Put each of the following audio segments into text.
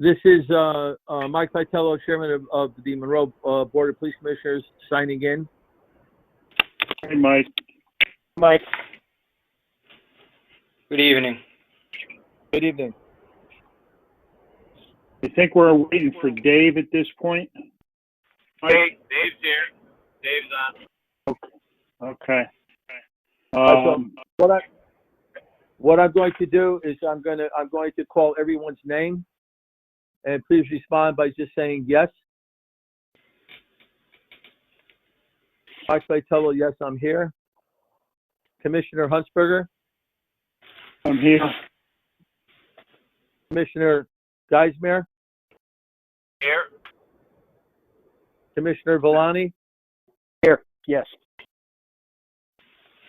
This is Mike Vitello, Chairman of the Monroe Board of Police Commissioners, signing in. Hey, Mike. Mike. Good evening. Good evening. I think we're waiting for Dave at this point. Hey, Dave's here. Dave's on. Okay. So what I'm going to do is I'm going to call everyone's name, and please respond by just saying yes. Mike Vitello, yes, I'm here. Commissioner Huntsberger. I'm here. Commissioner Geismere. Here. Commissioner Villani. Here. Yes.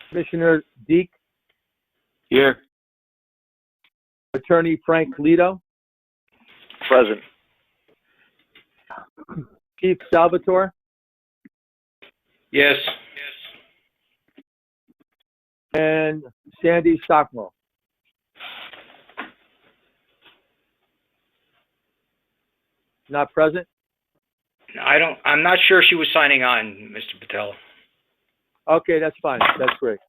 Commissioner Deek. Here. Attorney Frank Lito. Present. Chief Salvatore. Yes. And Sandy Stockwell. Not present? I'm not sure she was signing on, Mr. Patel. Okay, that's fine. That's great.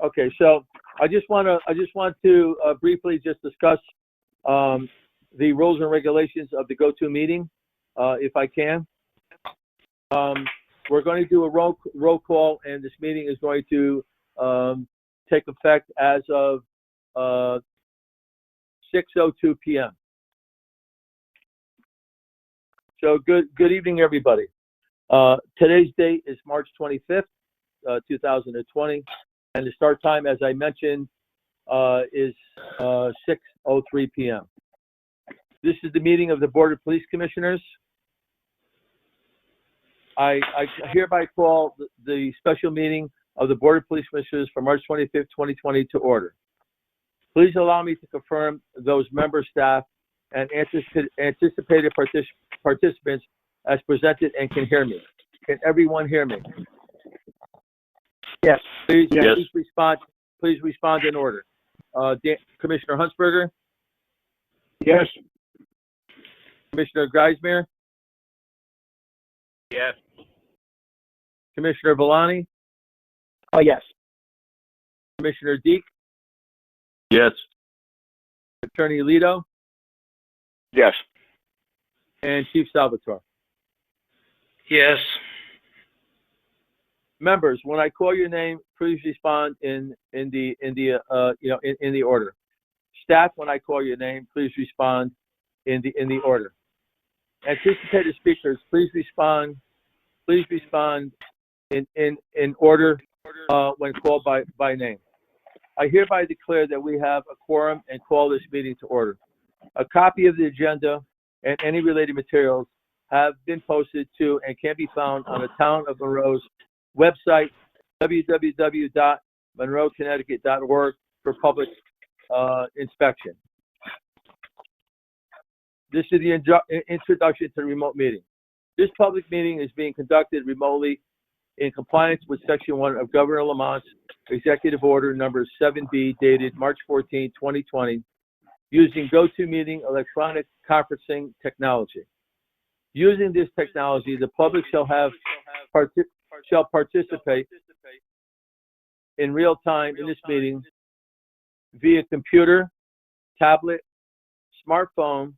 Okay, so I just want to briefly just discuss the rules and regulations of the go-to meeting, if I can. We're going to do a roll call, and this meeting is going to take effect as of 6:02 p.m. So good evening, everybody. Today's date is March 25th, 2020, and the start time, as I mentioned, is 6:03 p.m. This is the meeting of the Board of Police Commissioners. I hereby call the special meeting of the Board of Police Commissioners for March 25th, 2020 to order. Please allow me to confirm those member staff and anticipated participants as presented and can hear me. Can everyone hear me? Yes. Please, yes. Please respond in order. Commissioner Huntsberger? Yes. Commissioner Geismere? Yes. Commissioner Villani? Oh, yes. Commissioner Deek? Yes. Attorney Lito? Yes. And Chief Salvatore? Yes. Members, when I call your name, please respond in the order. Staff, when I call your name, please respond in the order. Anticipated speakers, please respond in order when called by name. I hereby declare that we have a quorum and call this meeting to order. A copy of the agenda and any related materials have been posted to and can be found on the Town of Monroe's website, www.monroeconnecticut.org, for public inspection. This is the introduction to the remote meeting. This public meeting is being conducted remotely in compliance with Section 1 of Governor Lamont's Executive Order number 7B, dated March 14, 2020, using GoToMeeting electronic conferencing technology. Using this technology, the public shall participate in real time in this meeting via computer, tablet, smartphone,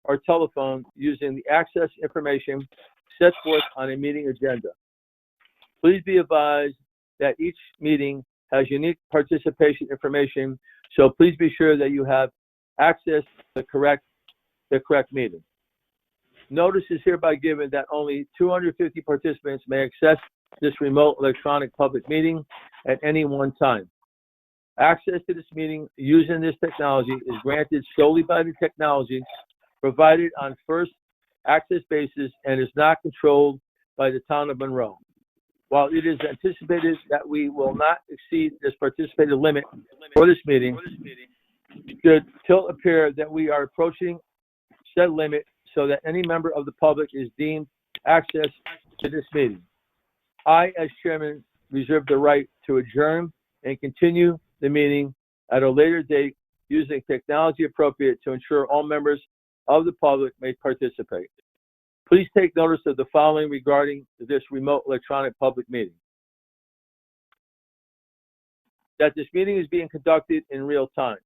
or telephone using the access information set forth on a meeting agenda. Please be advised that each meeting has unique participation information, so please be sure that you have access to the correct meeting. Notice is hereby given that only 250 participants may access this remote electronic public meeting at any one time. Access to this meeting using this technology is granted solely by the technology provided on first access basis and is not controlled by the Town of Monroe. While it is anticipated that we will not exceed this participated limit for this meeting, should still appear that we are approaching said limit so that any member of the public is deemed access to this meeting. I, as chairman, reserve the right to adjourn and continue the meeting at a later date using technology appropriate to ensure all members of the public may participate. Please take notice of the following regarding this remote electronic public meeting. That this meeting is being conducted in real time.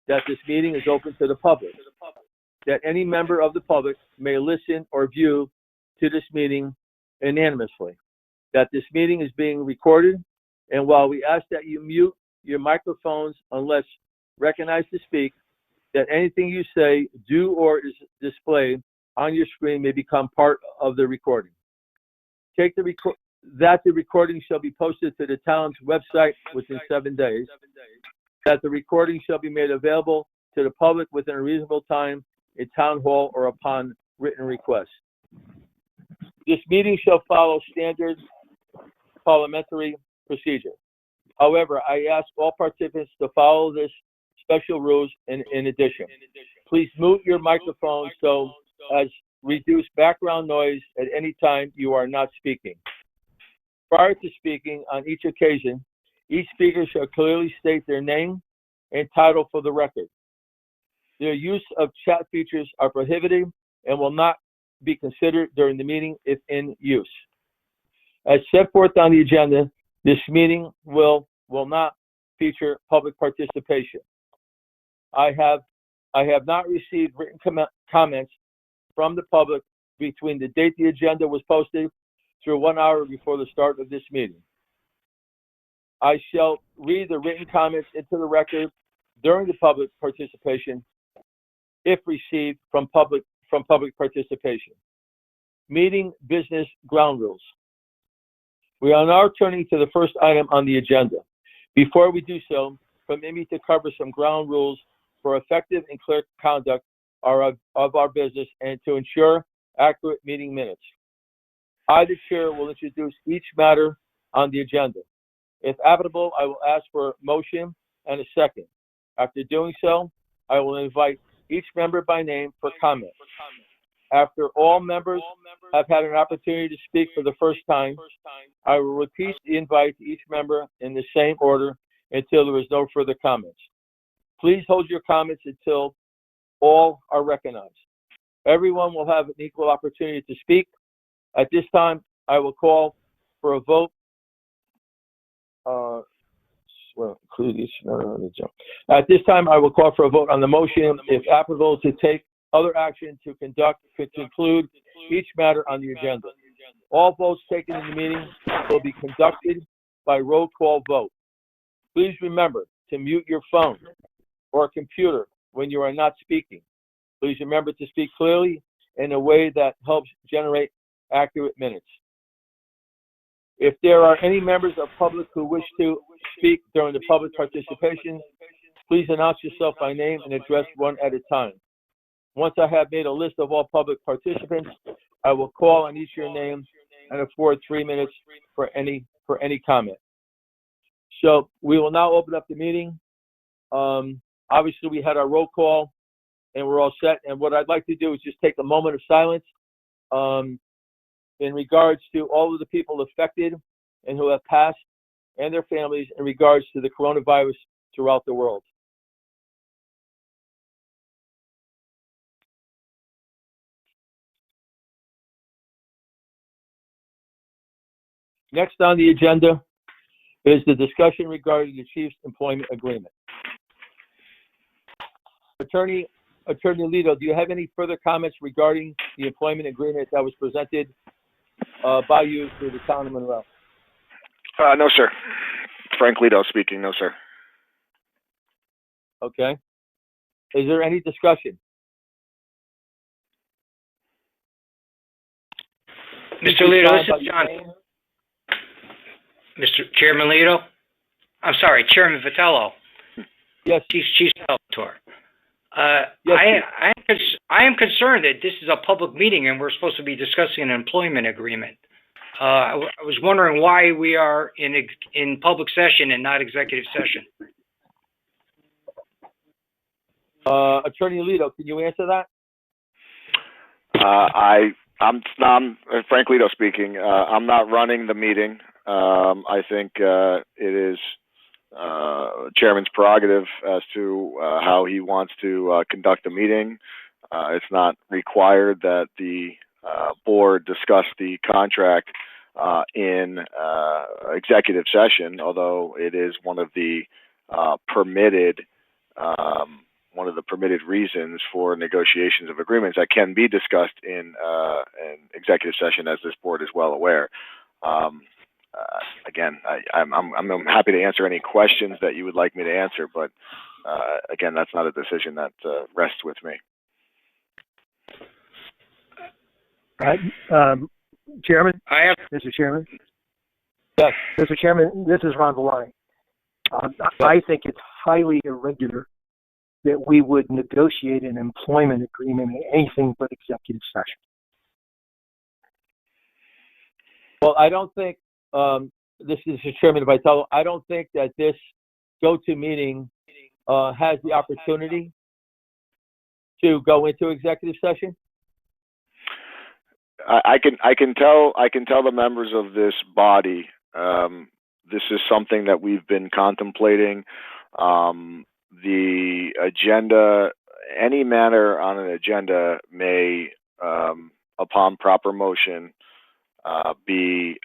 That this meeting is open to the public. That any member of the public may listen or view to this meeting anonymously. That this meeting is being recorded, and while we ask that you mute your microphones unless recognized to speak, that anything you say, do, or is displayed on your screen may become part of the recording. That the recording shall be posted to the town's website within 7 days. That the recording shall be made available to the public within a reasonable time in town hall or upon written request. This meeting shall follow standard parliamentary procedure. However, I ask all participants to follow this special rules in addition. Please mute your microphone so as reduce background noise at any time you are not speaking. Prior to speaking on each occasion, each speaker shall clearly state their name and title for the record. Their use of chat features are prohibited and will not be considered during the meeting if in use. As set forth on the agenda, this meeting will not feature public participation. I have not received written comments from the public between the date the agenda was posted through 1 hour before the start of this meeting. I shall read the written comments into the record during the public participation if received from public participation. Meeting business ground rules. We are now turning to the first item on the agenda. Before we do so, permit me to cover some ground rules for effective and clear conduct of our business and to ensure accurate meeting minutes. I, the chair, will introduce each matter on the agenda. If applicable, I will ask for a motion and a second. After doing so, I will invite each member by name for comment. After all members have had an opportunity to speak for the first time, I will repeat the invite to each member in the same order until there is no further comments. Please hold your comments until all are recognized. Everyone will have an equal opportunity to speak. At this time, I will call for a vote. At this time, I will call for a vote on the motion, if applicable, to take other action to conclude each matter on the agenda. All votes taken in the meeting will be conducted by roll call vote. Please remember to mute your phone or computer when you are not speaking. Please remember to speak clearly in a way that helps generate accurate minutes. If there are any members of public who wish to speak during the public participation, please announce yourself by name and address one at a time. Once I have made a list of all public participants, I will call on each your name and afford 3 minutes for any comment. So we will now open up the meeting. Obviously, we had our roll call and we're all set. And what I'd like to do is just take a moment of silence in regards to all of the people affected and who have passed and their families in regards to the coronavirus throughout the world. Next on the agenda is the discussion regarding the Chief's employment agreement. Attorney Lito, do you have any further comments regarding the employment agreement that was presented by you to the town of Monroe? No, sir. Frank Lito speaking. No, sir. Okay. Is there any discussion? Mr. Lito, this is John. Mr. Chairman Lito? I'm sorry, Chairman Vitello. Yes. Chief Salvatore. Yes, I am concerned that this is a public meeting and we're supposed to be discussing an employment agreement. I was wondering why we are in public session and not executive session. Attorney Lito, can you answer that? I'm Frank Lito speaking. I'm not running the meeting. I think it is chairman's prerogative as to how he wants to conduct the meeting. It's not required that the board discuss the contract in executive session, although it is one of the permitted reasons for negotiations of agreements that can be discussed in an executive session, as this board is well aware. Again, I'm happy to answer any questions that you would like me to answer, but again, that's not a decision that rests with me. Chairman? I have. Mr. Chairman? Yes. Mr. Chairman, this is Ron Valani. I think it's highly irregular that we would negotiate an employment agreement in anything but executive session. Well, I don't think, this is Chairman Vitello, I don't think that this go-to meeting has the opportunity to go into executive session. I can tell the members of this body, this is something that we've been contemplating. The agenda, any matter on an agenda may, upon proper motion, be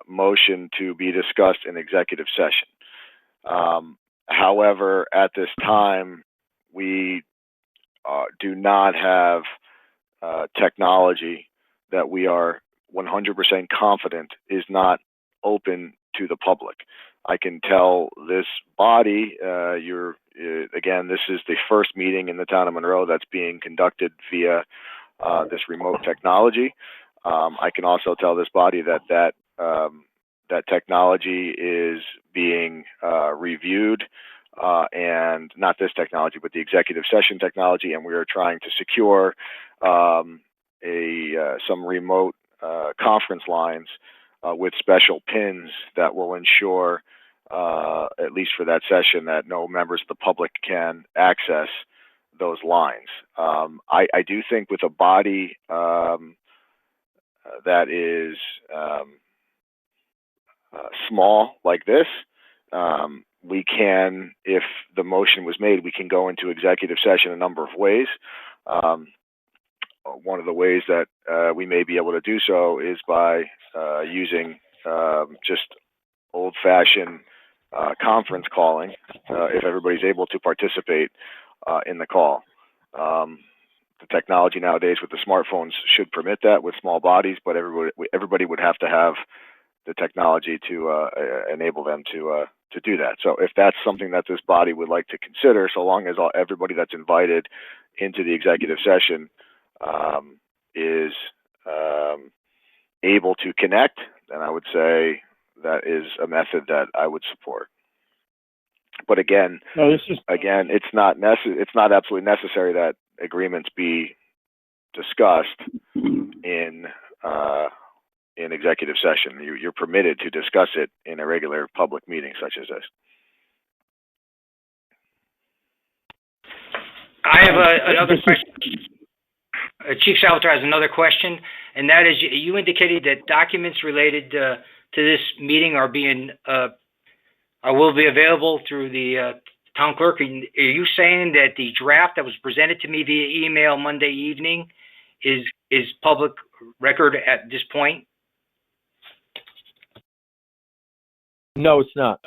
motion to be discussed in executive session. However, at this time, we do not have technology that we are 100% confident is not open to the public. I can tell this body, again, this is the first meeting in the town of Monroe that's being conducted via this remote technology. I can also tell this body that technology is being reviewed, and not this technology, but the executive session technology, and we are trying to secure some remote conference lines with special pins that will ensure, at least for that session, that no members of the public can access those lines. I do think with a body that is small like this, we can, if the motion was made, we can go into executive session a number of ways. One of the ways that we may be able to do so is by using just old-fashioned conference calling, if everybody's able to participate in the call. The technology nowadays with the smartphones should permit that with small bodies, but everybody would have to have the technology to enable them to do that. So if that's something that this body would like to consider, so long as everybody that's invited into the executive session is able to connect, then I would say that is a method that I would support. But again, it's not absolutely necessary that agreements be discussed in executive session. You're permitted to discuss it in a regular public meeting such as this. I have another question. Chief Salvatore has another question, and that is, you indicated that documents related to this meeting will be available through the town clerk. Are you saying that the draft that was presented to me via email Monday evening is public record at this point? No, it's not.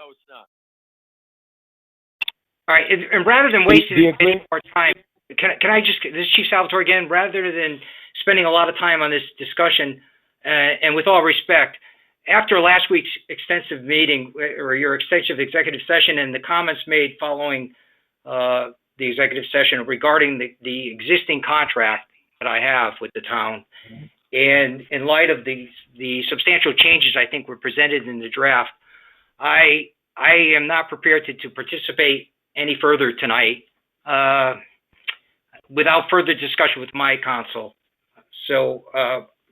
All right, and rather than wasting any more time, can I just, this is Chief Salvatore again, rather than spending a lot of time on this discussion, and with all respect, after last week's extensive meeting, or your extensive executive session and the comments made following the executive session regarding the existing contract that I have with the town, and in light of the substantial changes I think were presented in the draft, I am not prepared to participate any further tonight without further discussion with my counsel. So,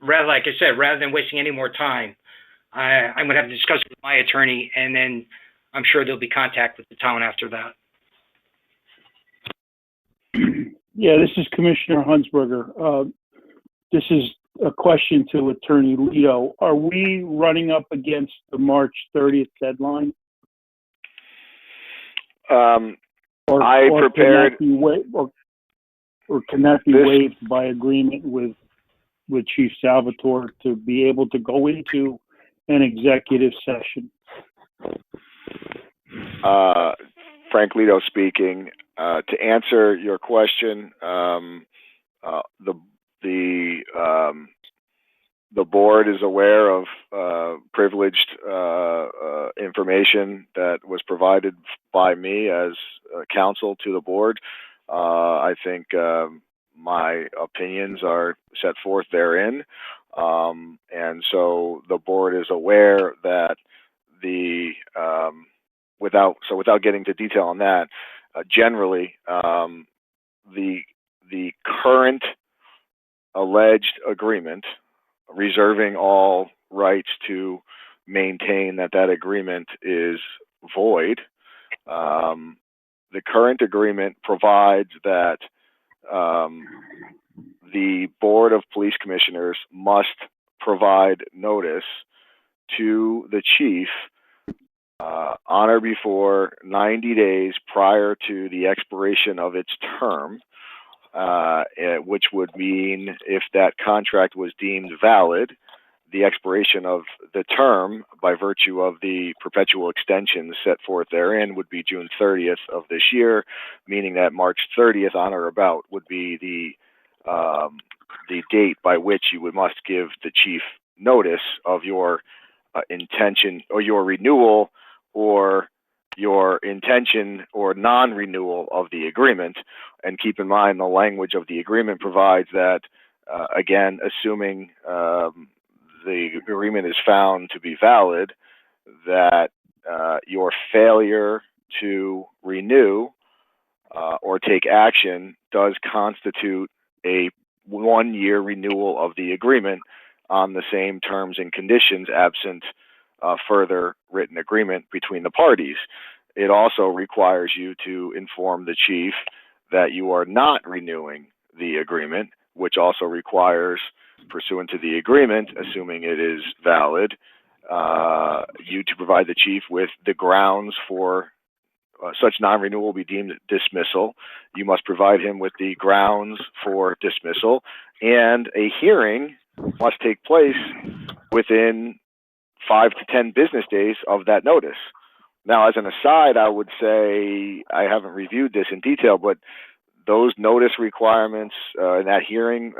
like I said, rather than wasting any more time, I'm going to have to discuss with my attorney, and then I'm sure there'll be contact with the town after that. Yeah, this is Commissioner Hunsberger. This is a question to Attorney Lito. Are we running up against the March 30th deadline? I prepared. or can that be This- waived by agreement with Chief Salvatore to be able to go into an executive session? Frank Lito speaking. To answer your question, the board is aware of privileged information that was provided by me as counsel to the board. I think my opinions are set forth therein, and so the board is aware that without getting to detail on that, generally the current alleged agreement reserving all rights to maintain that agreement is void. The current agreement provides that the Board of Police Commissioners must provide notice to the chief on or before 90 days prior to the expiration of its term, which would mean if that contract was deemed valid, the expiration of the term by virtue of the perpetual extensions set forth therein would be June 30th of this year, meaning that March 30th on or about would be the date by which you must give the chief notice of your intention or your renewal or your intention or non-renewal of the agreement. And keep in mind the language of the agreement provides that, again, assuming the agreement is found to be valid, that your failure to renew or take action does constitute a 1-year renewal of the agreement on the same terms and conditions absent further written agreement between the parties. It also requires you to inform the chief that you are not renewing the agreement, which also requires, pursuant to the agreement, assuming it is valid, you to provide the chief with the grounds for such non-renewal will be deemed dismissal. You must provide him with the grounds for dismissal, and a hearing must take place within 5 to 10 business days of that notice. Now, as an aside, I would say I haven't reviewed this in detail, but those notice requirements in that hearing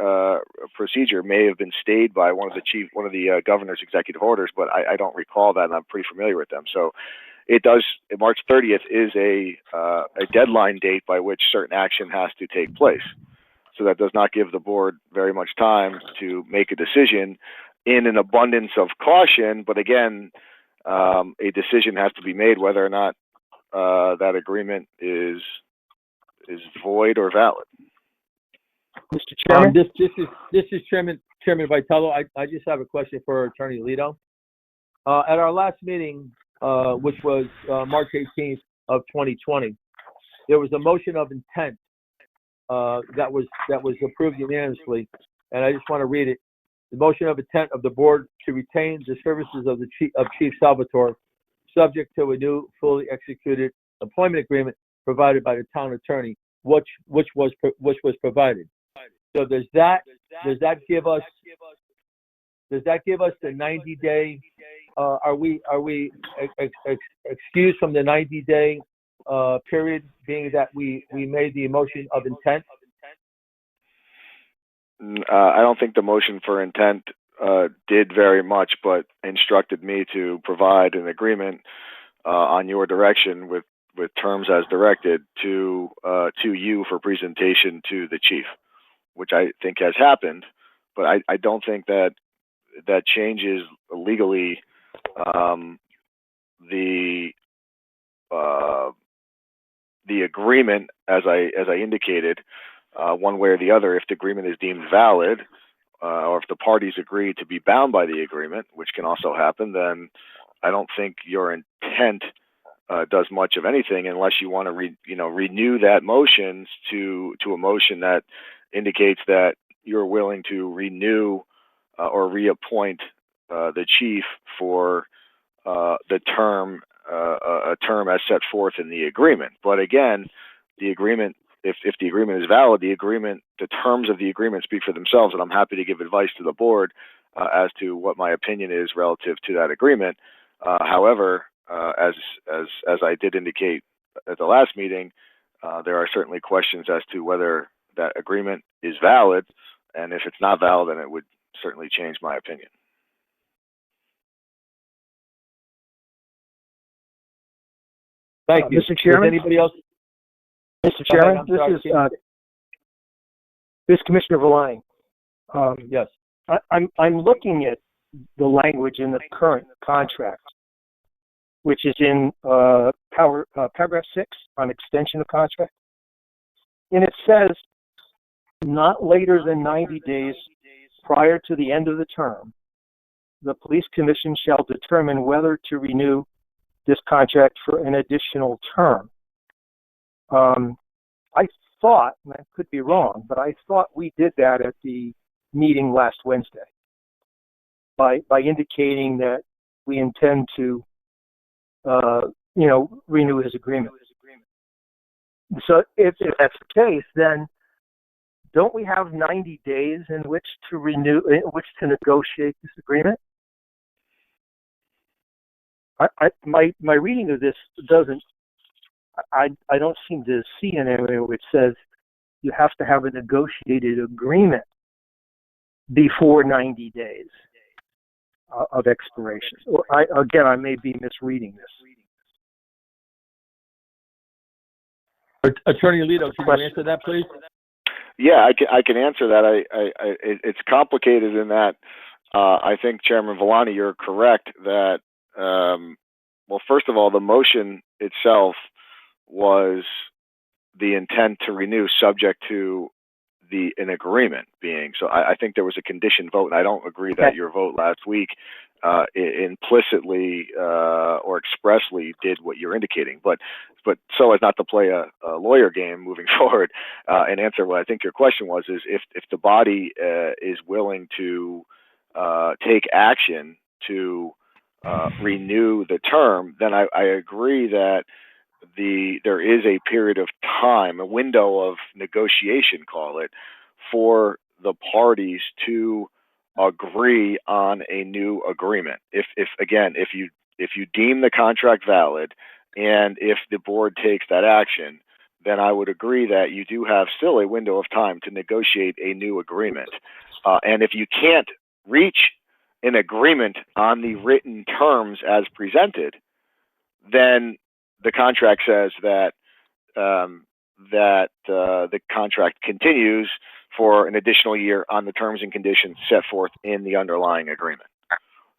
procedure may have been stayed by one of the governor's executive orders, but I don't recall that, and I'm pretty familiar with them. So it does. March 30th is a deadline date by which certain action has to take place. So that does not give the board very much time to make a decision in an abundance of caution. But again, a decision has to be made whether or not that agreement is void or valid. Mr. Chairman? This is Chairman Vitello. I just have a question for Attorney Lito. At our last meeting, which was March 18th of 2020, there was a motion of intent that was approved unanimously, and I just want to read it. The motion of intent of the board to retain the services of Chief Salvatore, subject to a new fully executed employment agreement provided by the town attorney, which was provided. So does that give us the 90-day? Are we excused from the 90-day period, being that we made the motion of intent? I don't think the motion for intent did very much, but instructed me to provide an agreement on your direction with terms as directed to you for presentation to the chief, which I think has happened. But I don't think that changes legally the agreement as I indicated. One way or the other, if the agreement is deemed valid, or if the parties agree to be bound by the agreement, which can also happen, then I don't think your intent does much of anything unless you want to renew that motion to a motion that indicates that you're willing to renew or reappoint the chief for the term, a term as set forth in the agreement. But again, the agreement if the agreement is valid, the terms of the agreement speak for themselves, and I'm happy to give advice to the board as to what my opinion is relative to that agreement. However, as I did indicate at the last meeting, there are certainly questions as to whether that agreement is valid, and if it's not valid, then it would certainly change my opinion. Thank you. Mr. Chairman? Does anybody else? Mr. Chairman, this is Commissioner Villani. Yes. I'm looking at the language in the current contract, which is in paragraph 6 on extension of contract. And it says, not later than 90 days prior to the end of the term, the police commission shall determine whether to renew this contract for an additional term. I thought, and I could be wrong, but I thought we did that at the meeting last Wednesday by indicating that we intend to, renew his agreement. So if that's the case, then don't we have 90 days in which to negotiate this agreement? My reading of this doesn't. I don't seem to see an area which says you have to have a negotiated agreement before 90 days of expiration. I may be misreading this. Attorney Alito, can you answer that, please? Yeah, I can answer that. It's complicated in that I think, Chairman Villani, you're correct that, well, first of all, the motion itself was the intent to renew subject to an agreement being. So I think there was a conditioned vote, and I don't agree that your vote last week implicitly or expressly did what you're indicating. But so as not to play a lawyer game moving forward and answer what I think your question was, is if the body is willing to take action to renew the term, then I agree that there is a period of time, a window of negotiation, call it, for the parties to agree on a new agreement. If you deem the contract valid, and if the board takes that action, then I would agree that you do have still a window of time to negotiate a new agreement. And if you can't reach an agreement on the written terms as presented, then the contract says that the contract continues for an additional year on the terms and conditions set forth in the underlying agreement.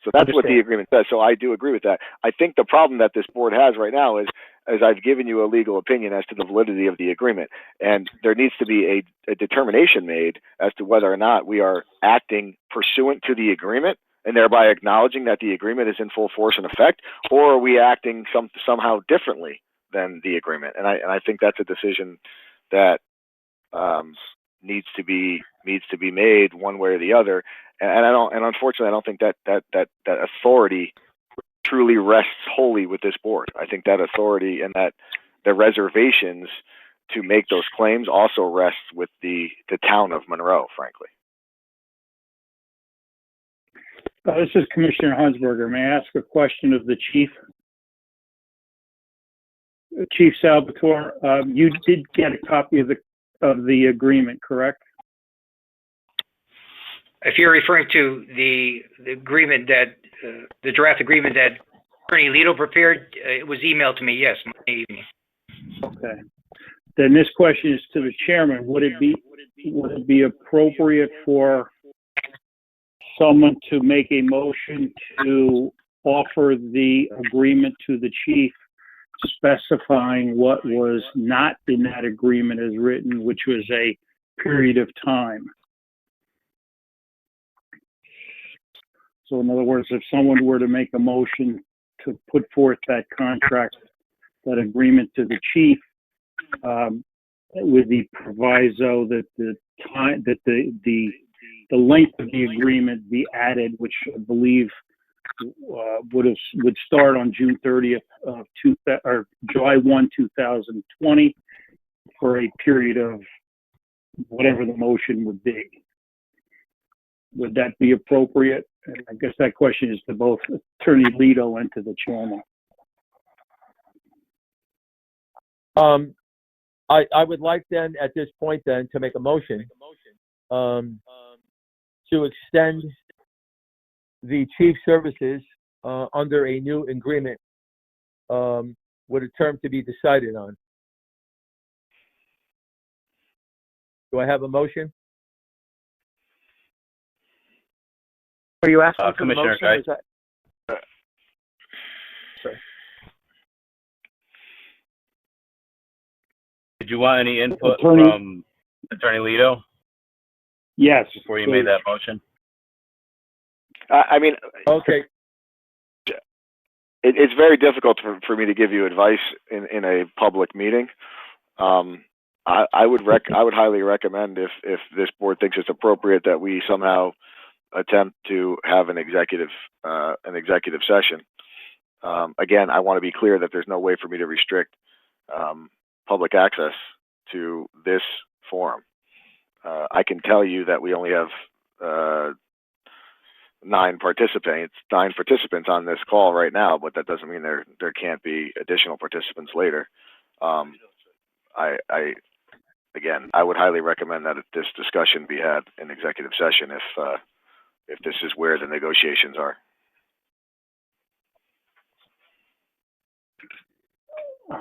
So that's what the agreement says. So I do agree with that. I think the problem that this board has right now is I've given you a legal opinion as to the validity of the agreement, and there needs to be a determination made as to whether or not we are acting pursuant to the agreement and thereby acknowledging that the agreement is in full force and effect, or are we acting somehow differently than the agreement? And I think that's a decision that needs to be made one way or the other. And unfortunately, I don't think that authority truly rests wholly with this board. I think that authority and that the reservations to make those claims also rests with the town of Monroe, frankly. This is Commissioner Hunsberger. May I ask a question of the chief? Chief Salvatore, you did get a copy of the agreement, correct? If you're referring to the agreement that the draft agreement that Attorney Alito prepared, it was emailed to me. Yes, Monday evening. Okay. Then this question is to the chairman. Would it be appropriate for someone to make a motion to offer the agreement to the chief, specifying what was not in that agreement as written, which was a period of time? So in other words, if someone were to make a motion to put forth that contract, that agreement to the chief, with the proviso that the length of the agreement be added, which I believe would start on June 30th or July 1, 2020, for a period of whatever the motion would be. Would that be appropriate? And I guess that question is to both Attorney Lito and to the chairman. I would like then, at this point then, to make a motion to extend the chief services under a new agreement with a term to be decided on. Do I have a motion? Are you asking for the Commissioner motion? Is that... Sorry. Did you want any input Attorney- from Attorney Lito Yes. before you made that motion? I mean, Okay. it's very difficult for me to give you advice in a public meeting. I would highly recommend if this board thinks it's appropriate that we somehow attempt to have an executive session. Again, I want to be clear that there's no way for me to restrict public access to this forum. I can tell you that we only have 9 participants on this call right now, but that doesn't mean there can't be additional participants later. I would highly recommend that this discussion be had in executive session if this is where the negotiations are.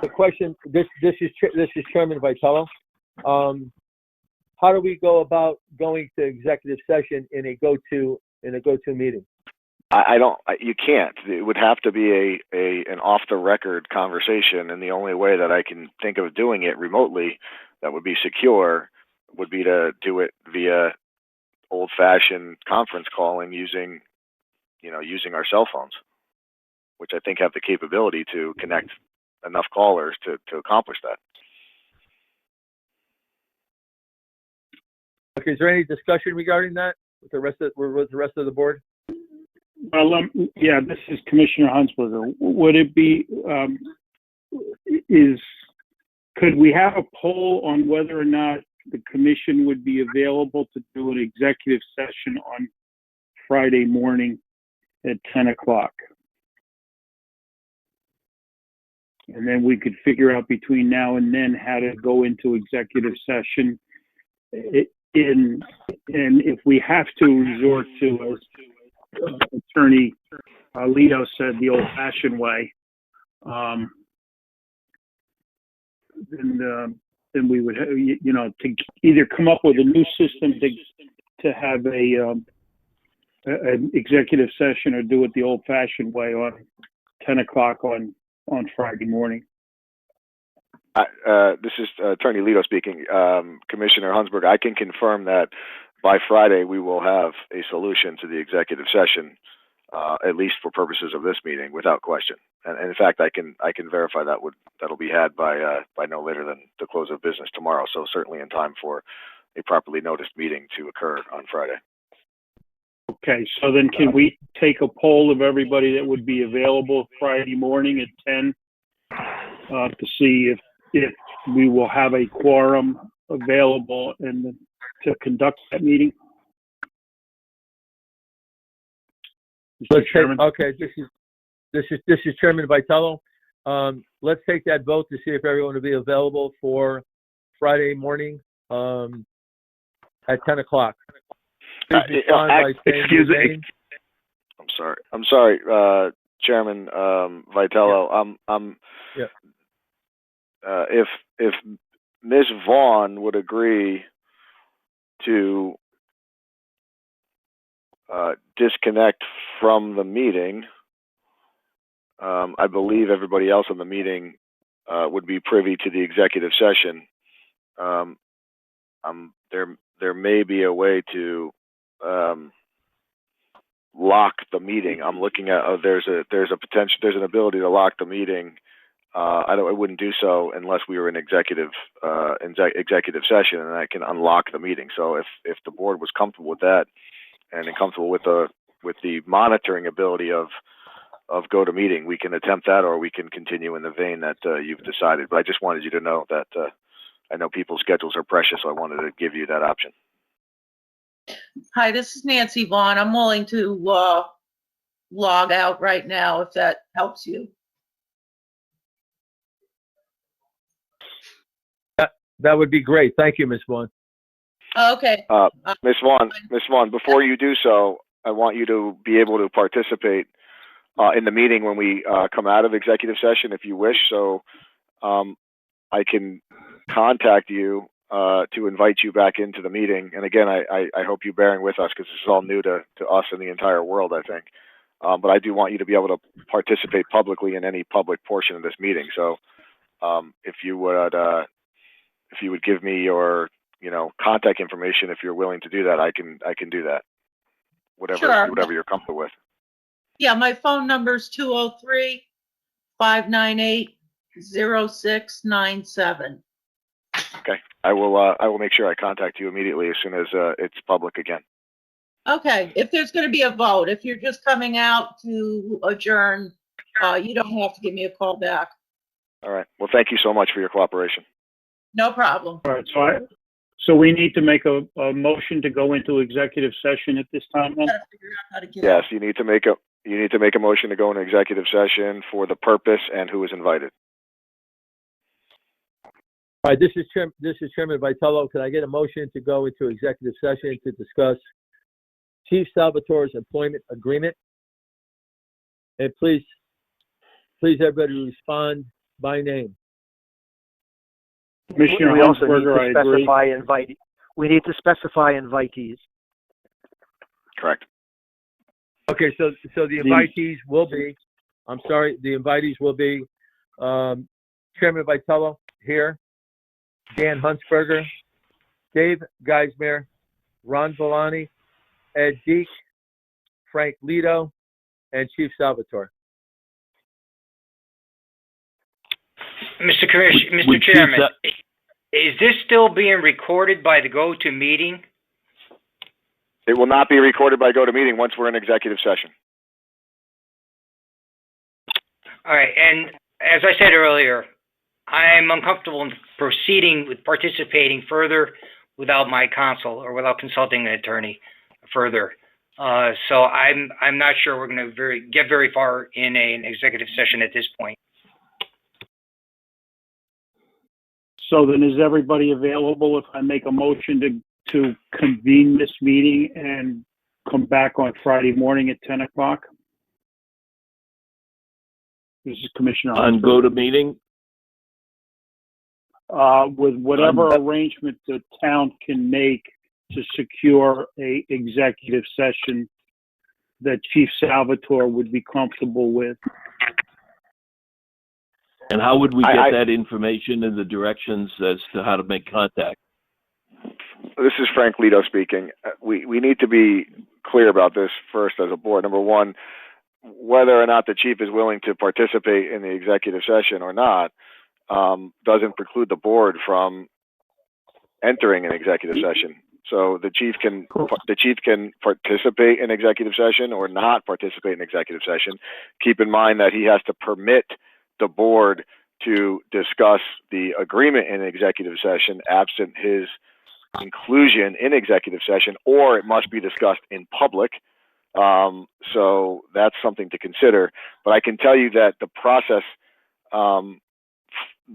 The question, this is Chairman Vitello. How do we go about going to executive session in a go-to meeting? You can't. It would have to be an off-the-record conversation, and the only way that I can think of doing it remotely that would be secure would be to do it via old-fashioned conference calling using our cell phones, which I think have the capability to connect enough callers to accomplish that. Okay, is there any discussion regarding that with the rest of the board? Well, yeah, this is Commissioner Hunsberger. Would it be, could we have a poll on whether or not the commission would be available to do an executive session on Friday morning at 10 o'clock? And then we could figure out between now and then how to go into executive session. And if we have to resort to, as Attorney Lito said, the old-fashioned way, then we would, to either come up with a new system to have an executive session or do it the old-fashioned way on 10 o'clock on Friday morning. This is Attorney Lito speaking. Commissioner Hunsberg, I can confirm that by Friday we will have a solution to the executive session, at least for purposes of this meeting, without question. And in fact, I can verify that'll be had by no later than the close of business tomorrow. So certainly in time for a properly noticed meeting to occur on Friday. Okay, so then can we take a poll of everybody that would be available Friday morning at 10 to see if we will have a quorum available and to conduct that meeting? Mr. Chairman? Okay, this is Chairman Vitello. Let's take that vote to see if everyone will be available for Friday morning at 10 o'clock. Excuse me. I'm sorry, Chairman Vitello. If Ms. Vaughn would agree to disconnect from the meeting, I believe everybody else in the meeting would be privy to the executive session. There may be a way to lock the meeting. I'm looking at there's an ability to lock the meeting. I wouldn't do so unless we were in executive session, and I can unlock the meeting. So if the board was comfortable with that and comfortable with the monitoring ability of GoToMeeting, we can attempt that, or we can continue in the vein that you've decided. But I just wanted you to know that I know people's schedules are precious, so I wanted to give you that option. Hi, this is Nancy Vaughn. I'm willing to log out right now if that helps you. That would be great. Thank you, Ms. Vaughn. Okay. Ms. Vaughn, before you do so, I want you to be able to participate in the meeting when we come out of executive session, if you wish. So I can contact you to invite you back into the meeting. And again, I hope you're bearing with us because this is all new to us and the entire world, I think. But I do want you to be able to participate publicly in any public portion of this meeting. So if you would give me your contact information, if you're willing to do that, I can do that. Sure. Whatever you're comfortable with. Yeah, my phone number is 203-598-0697. Okay. I will make sure I contact you immediately as soon as it's public again. Okay. If there's going to be a vote, if you're just coming out to adjourn, you don't have to give me a call back. All right. Well, thank you so much for your cooperation. No problem. All right, so we need to make a motion to go into executive session at this time then? Gotta figure out how to get Yes, out. you need to make a motion to go into executive session for the purpose and who is invited. All right, this is Chairman Vitello. Can I get a motion to go into executive session to discuss Chief Salvatore's employment agreement? And please, everybody respond by name. Commissioner We also need Huntsberger, I to agree. specify invitees. We need to specify invitees. Correct. Okay, so the invitees will be, Chairman Vitello here, Dan Huntsberger, Dave Geismere, Ron Villani, Ed Deek, Frank Lito, and Chief Salvatore. Mr. Chairman, is this still being recorded by the GoToMeeting? It will not be recorded by GoToMeeting once we're in executive session. All right, and as I said earlier, I'm uncomfortable in proceeding with participating further without my counsel or without consulting an attorney further. So I'm not sure we're going to get very far in an executive session at this point. So then is everybody available if I make a motion to convene this meeting and come back on Friday morning at 10 o'clock? This is Commissioner On Huntsberger. GoToMeeting? With whatever arrangement the town can make to secure a executive session that Chief Salvatore would be comfortable with. And how would we get that information and the directions as to how to make contact? This is Frank Lito speaking. We need to be clear about this first as a board. Number one, whether or not the chief is willing to participate in the executive session or not doesn't preclude the board from entering an executive session. So the chief can participate in executive session or not participate in executive session. Keep in mind that he has to permit the board to discuss the agreement in executive session absent his inclusion in executive session, or it must be discussed in public. So that's something to consider. But I can tell you that the process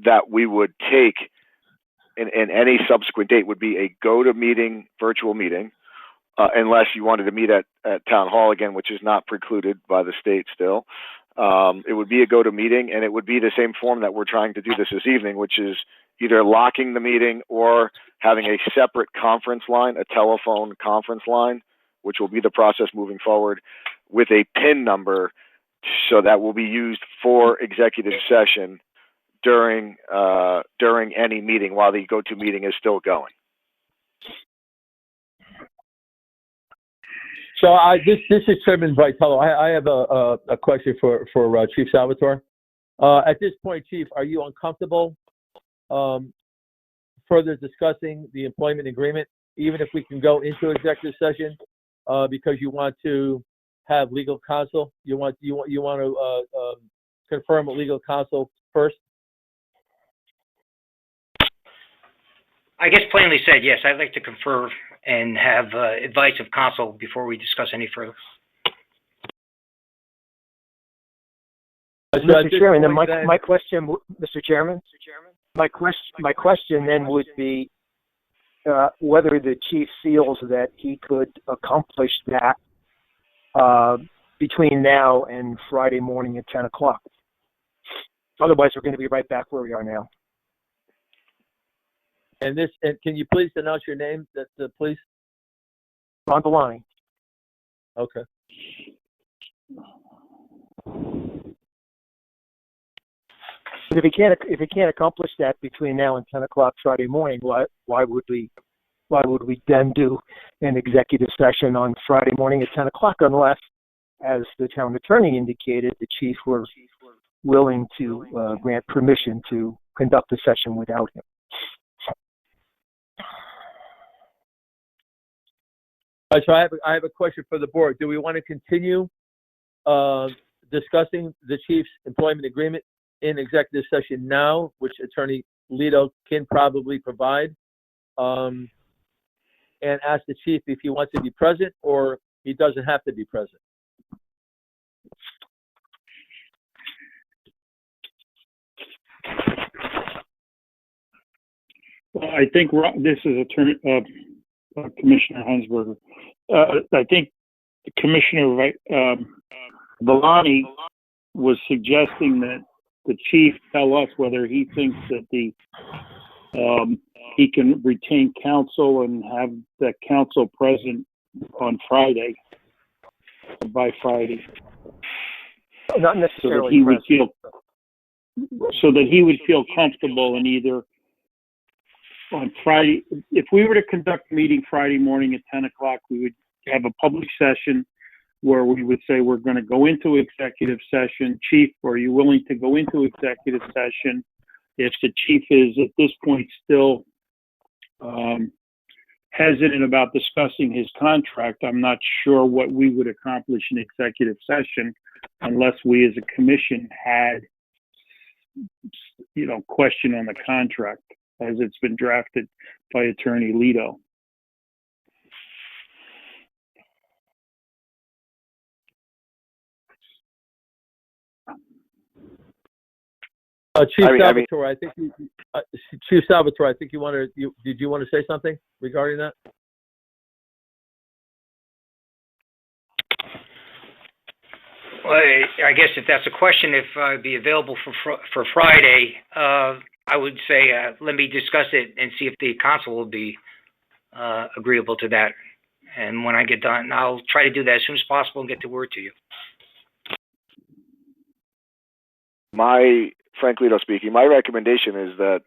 that we would take in any subsequent date would be a GoToMeeting virtual meeting, unless you wanted to meet at Town Hall again, which is not precluded by the state still. It would be a GoToMeeting, and it would be the same form that we're trying to do this evening, which is either locking the meeting or having a separate conference line, a telephone conference line, which will be the process moving forward, with a PIN number, so that will be used for executive session during any meeting while the GoToMeeting is still going. So this is Chairman Vitello. I have a question for Chief Salvatore. At this point, Chief, are you uncomfortable further discussing the employment agreement, even if we can go into executive session, because you want to have legal counsel? You want to confirm with legal counsel first? I guess plainly said, yes, I'd like to confer and have advice of counsel before we discuss any further. Mr. Chairman, then my question, Mr. Chairman, my question then would be whether the chief feels that he could accomplish that between now and Friday morning at 10 o'clock. Otherwise, we're going to be right back where we are now. And can you please announce your name, please? On the line. Okay. But if he can't accomplish that between now and 10 o'clock Friday morning, why would we then do an executive session on Friday morning at 10 o'clock unless, as the town attorney indicated, the chief were willing to grant permission to conduct the session without him? So I have a question for the board. Do we want to continue discussing the chief's employment agreement in executive session now, which Attorney Lito can probably provide, and ask the chief if he wants to be present or he doesn't have to be present? Well, I think this is Commissioner Hansberger. I think Commissioner Villani was suggesting that the chief tell us whether he thinks that he can retain counsel and have the counsel present on Friday, by Friday. Not necessarily so that he would feel comfortable in either on Friday. If we were to conduct a meeting Friday morning at 10 o'clock, we would have a public session where we would say we're going to go into executive session. Chief, are you willing to go into executive session? If the chief is at this point still hesitant about discussing his contract, I'm not sure what we would accomplish in executive session unless we as a commission had, question on the contract as it's been drafted by Attorney Lito. Chief Salvatore, I think Chief Salvatore, I think did you want to say something regarding that? Well, I guess if that's a question, if I'd be available for Friday, I would say let me discuss it and see if the counsel will be agreeable to that. And when I get done, I'll try to do that as soon as possible and get the word to you. Frank Lito speaking, my recommendation is that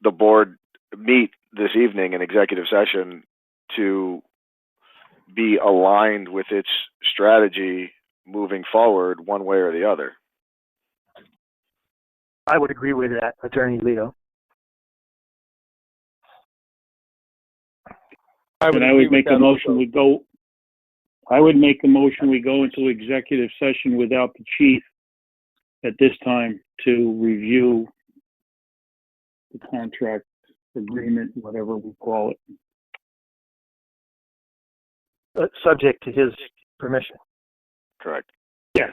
the board meet this evening in executive session to be aligned with its strategy moving forward one way or the other. I would agree with that, Attorney Lito. I would make a motion we go into executive session without the chief at this time to review the contract agreement, whatever we call it. Subject to his permission. Correct. Yes.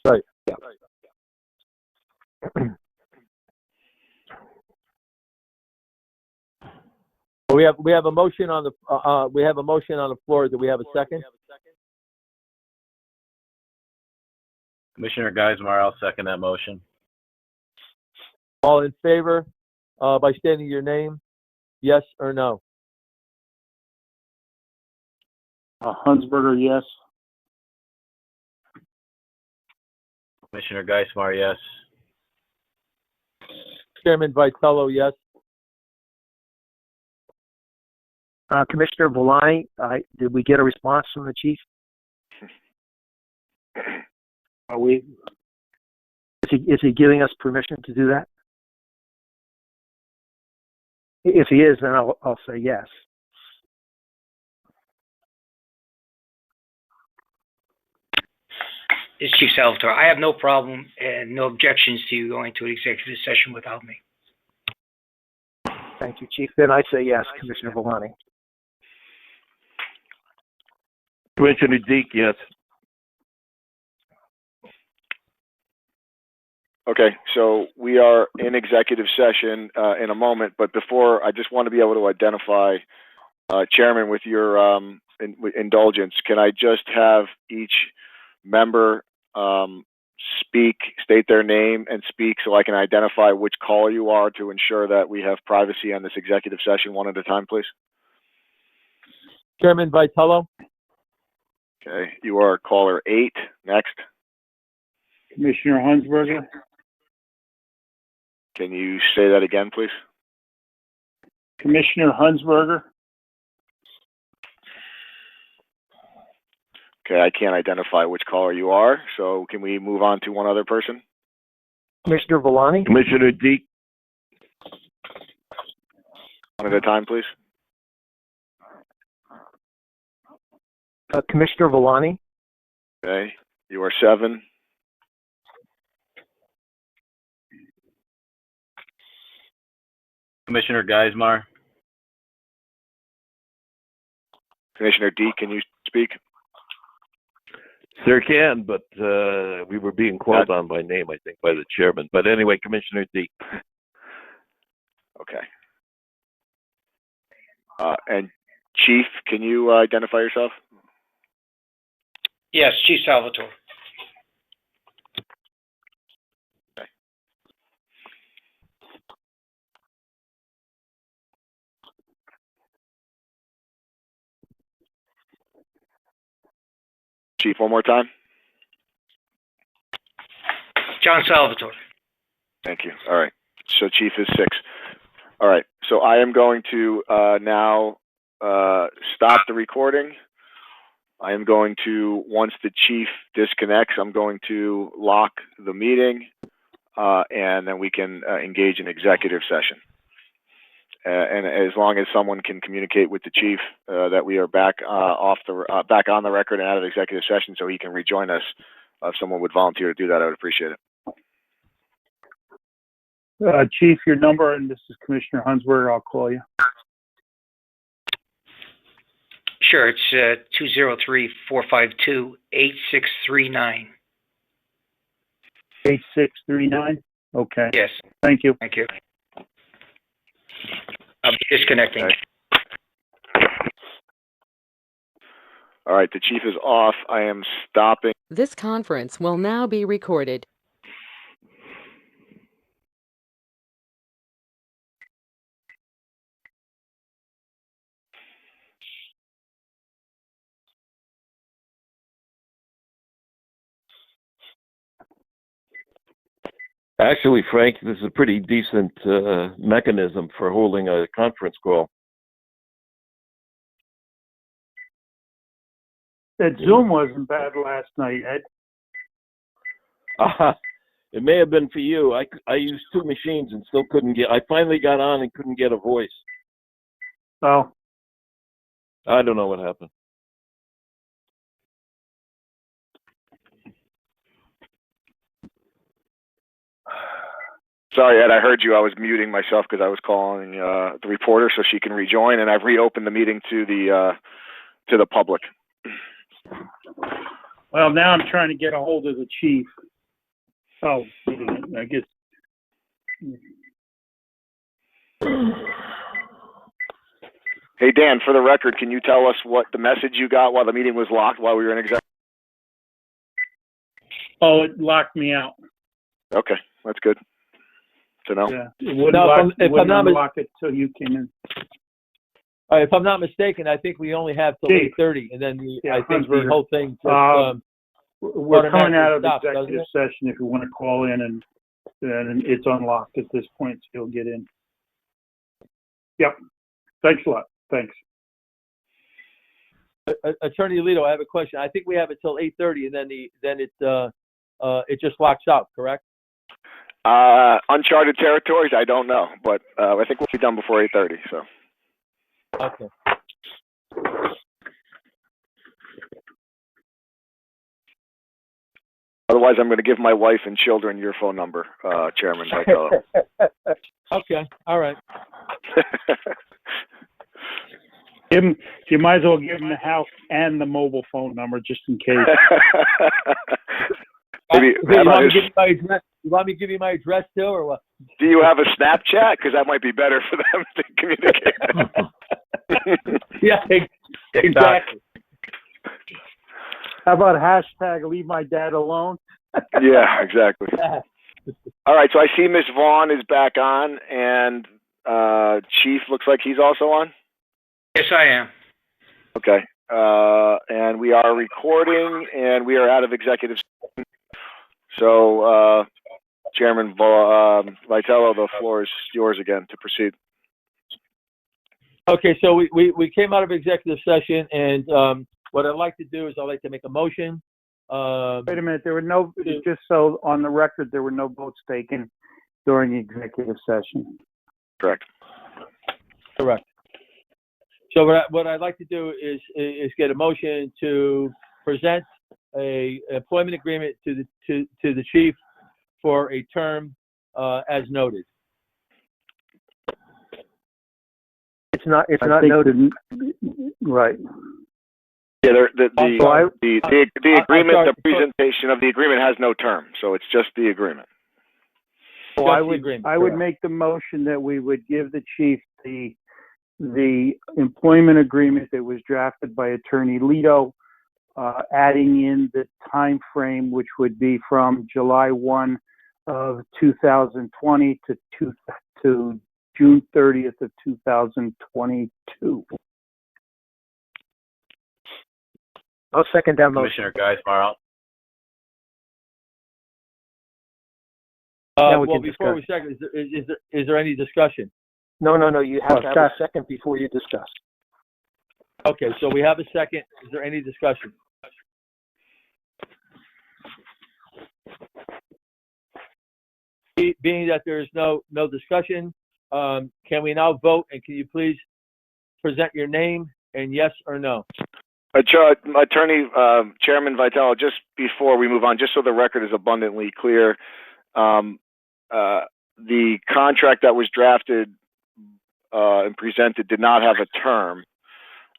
Right. Yeah. We have a motion on the floor. Do we have a second? Commissioner Geismar, I'll second that motion. All in favor, by stating your name, yes or no? Hansberger, yes. Commissioner Geismar, yes. Chairman Vitello, yes. Commissioner Villani, did we get a response from the chief? Are we? Is he giving us permission to do that? If he is, then I'll say yes. It's Chief Salvatore. I have no problem and no objections to you going to an executive session without me. Thank you, Chief. Then I say yes, Commissioner Vellani. Commissioner Deek, yes. Okay, so we are in executive session in a moment, but before, I just want to be able to identify, Chairman, with your indulgence, can I just have each member state their name and speak so I can identify which caller you are to ensure that we have privacy on this executive session one at a time, please? Chairman Vitello. Okay, you are caller 8. Next. Commissioner Hunsberger, Can you say that again, please? Commissioner Hunsberger, Okay, I can't identify which caller you are, so can we move on to one other person? Commissioner Vellani. Commissioner Deek, One at a time, please. Commissioner Vellani. Okay, you are 7. Commissioner Geismar, Commissioner D, can you speak? sir can, but we were being called on by name, I think, by the chairman. But anyway, Commissioner Deek. Okay. And Chief, can you identify yourself? Yes, Chief Salvatore. Okay. Chief, one more time. John Salvatore. Thank you. All right. So Chief is 6. All right. So I am going to now stop the recording. I am going to, once the Chief disconnects, I'm going to lock the meeting, and then we can engage in executive session. And as long as someone can communicate with the Chief that we are back back on the record and out of executive session, so he can rejoin us. If someone would volunteer to do that, I would appreciate it. Chief, your number, and this is Commissioner Hunsberger. I'll call you. Sure, it's 203-452-8639. 8639. Okay. Yes, Thank you. thank you. I'll be disconnecting. Okay. All right, the Chief is off. I am stopping. This conference will now be recorded. Actually, Frank, this is a pretty decent mechanism for holding a conference call. That Zoom wasn't bad last night, Ed. It may have been for you. I used 2 machines and still couldn't get. I finally got on and couldn't get a voice. Oh, I don't know what happened. Sorry, Ed, I heard you. I was muting myself because I was calling the reporter so she can rejoin, and I've reopened the meeting to the public. well, now I'm trying to get a hold of the Chief. Oh, wait a minute. I guess. Hey, Dan, for the record, can you tell us what the message you got while the meeting was locked while we were in executive? Oh, it locked me out. Okay, that's good to know. Yeah, it wouldn't Now, lock, if I'm not unlock it till you came in. If I'm not mistaken, I think we only have till Chief. 8:30, and then Yeah, I think the Hunsberger. whole thing just, We're coming out of automatically stops, doesn't executive session. If you want to call in, and it's unlocked at this point, so you'll get in. Yep. Thanks a lot. Thanks. Attorney Alito, I have a question. I think we have it till 8:30, and then it just locks out, correct? Uncharted territories, I don't know, but I think we'll be done before 8:30. So. Okay. Otherwise, I'm going to give my wife and children your phone number, Chairman Vitello. Okay. All right. You might as well give him the house and the mobile phone number just in case. Maybe, You want me to give you my address? You want me to give you my address too, or what? do you have a Snapchat? Because that might be better for them to communicate. Yeah, exactly. How about hashtag leave my dad alone? Yeah, exactly. All right, so I see Miss Vaughn is back on, and Chief looks like he's also on. Yes, I am. Okay, and we are recording, and we are out of executive session. So, Chairman Vitello, the floor is yours again to proceed. Okay, so we came out of executive session, and what I'd like to do is I'd like to make a motion. Wait a minute, there were no, just so on the record, there were no votes taken during the executive session. Correct. Correct. So what I'd like to do is get a motion to present a employment agreement to the chief for a term as noted. It's not noted. Right. Yeah, I'm sorry. the agreement, sorry. the presentation of the agreement has no term, so it's just the agreement. So Just I the would agreement, I would correct. make the motion that we would give the chief the employment agreement that was drafted by Attorney Lito, adding in the time frame, which would be from July 1 of 2020 to June 30th of 2022. I'll second that motion. Commissioner Geismar, Now we Well, can before we discuss. second, is there any discussion? No, you have to have a second before you discuss. Okay, so we have a second. Is there any discussion? Being that there is no discussion, can we now vote? And can you please present your name and yes or no? Attorney Chairman Vitello, just before we move on, just so the record is abundantly clear, the contract that was drafted and presented did not have a term.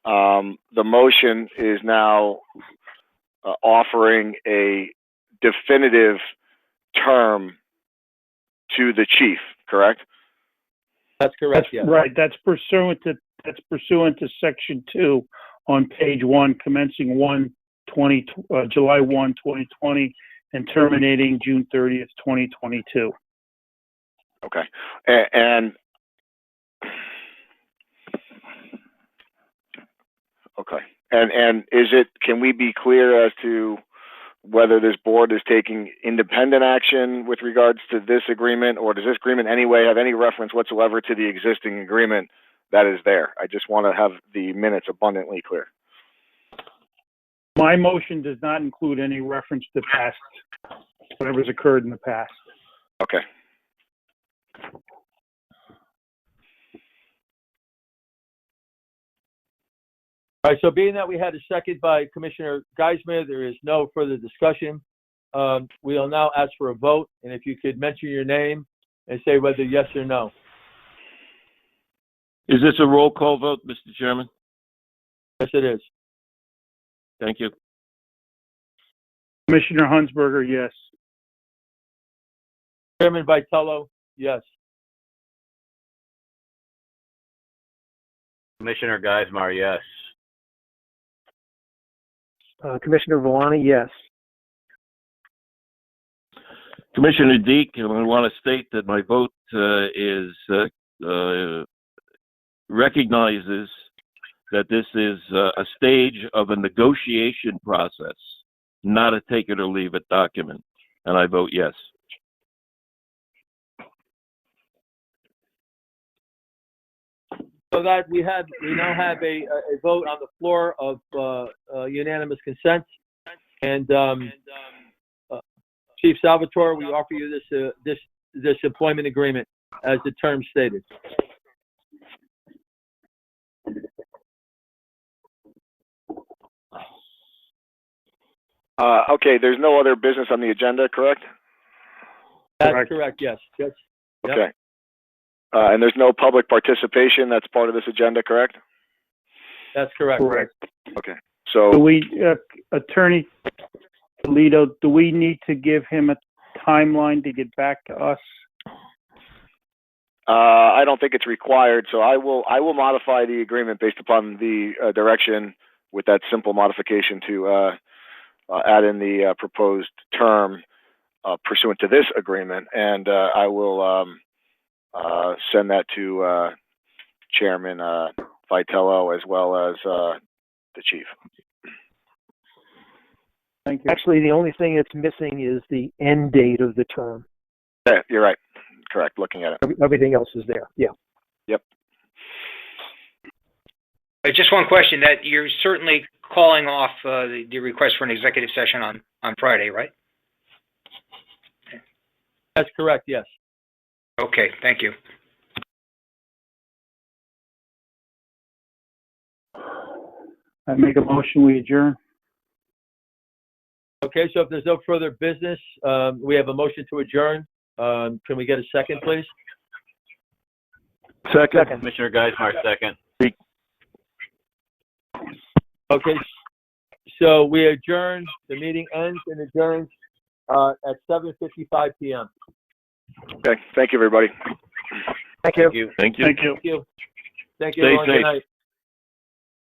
The motion is now offering a definitive term to the chief, correct? That's correct, yes. Right. That's pursuant to Section 2 on page 1, commencing July 1, 2020, and terminating June 30th, 2022. Okay. And okay. And can we be clear as to whether this board is taking independent action with regards to this agreement, or does this agreement anyway have any reference whatsoever to the existing agreement that is there? I just want to have the minutes abundantly clear. My motion does not include any reference to past, whatever's occurred in the past. Okay. All right, so being that we had a second by Commissioner Geismar, there is no further discussion. We'll now ask for a vote, and if you could mention your name and say whether yes or no. Is this a roll call vote, Mr. Chairman? Yes, it is. Thank you. Commissioner Hunsberger, yes. Chairman Vitello, yes. Commissioner Geismar, yes. Commissioner Villani, yes. Commissioner Deek, I want to state that my vote recognizes that this is a stage of a negotiation process, not a take it or leave it document, and I vote yes. So that we now have a vote on the floor of unanimous consent, and Chief Salvatore, we offer you this employment agreement as the term stated. Okay, there's no other business on the agenda, correct? That's correct, yes. Yes. Yep. Okay. And there's no public participation that's part of this agenda, correct? That's correct. Correct. Okay. So Do we, Attorney Toledo, do we need to give him a timeline to get back to us? I don't think it's required, so I will modify the agreement based upon the direction with that simple modification to add in the proposed term pursuant to this agreement, and I will send that to Chairman Vitello as well as the chief. Thank you. Actually, the only thing that's missing is the end date of the term. Yeah, you're right. Correct. Looking at it. Everything else is there. Yeah. Yep. Just one question, that you're certainly calling off the request for an executive session on Friday, right? That's correct, yes. Okay, thank you. I make a motion, we adjourn. Okay, so if there's no further business, we have a motion to adjourn. Can we get a second, please? Second. Commissioner Geismar, second. Okay, so we adjourn. The meeting ends and adjourns at 7:55 p.m. Okay. Thank you, everybody. Thank you. Thank you. Thank you. Thank you. Thank you. Thank you, Stay everyone. Good safe. night.